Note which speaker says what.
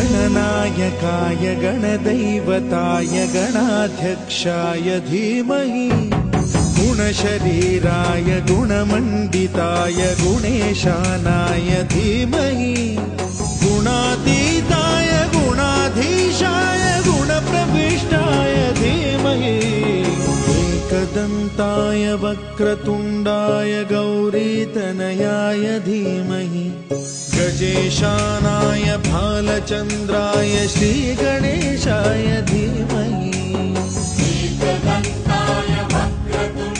Speaker 1: गणनायकाय गणदैवताय गणाध्यक्षाय धीमहि गुणशरीराय गुणमण्डिताय गुणेशानाय धीमहि गुणातीताय गुणाधीशाय गुणप्रविष्टाय धीमहि एकदन्ताय वक्रतुण्डाय गौरीतनयाय धीमहि गजेशानाय भालचन्द्राय श्रीगणेशाय धीमहि
Speaker 2: एकदन्ताय वक्रतुण्डाय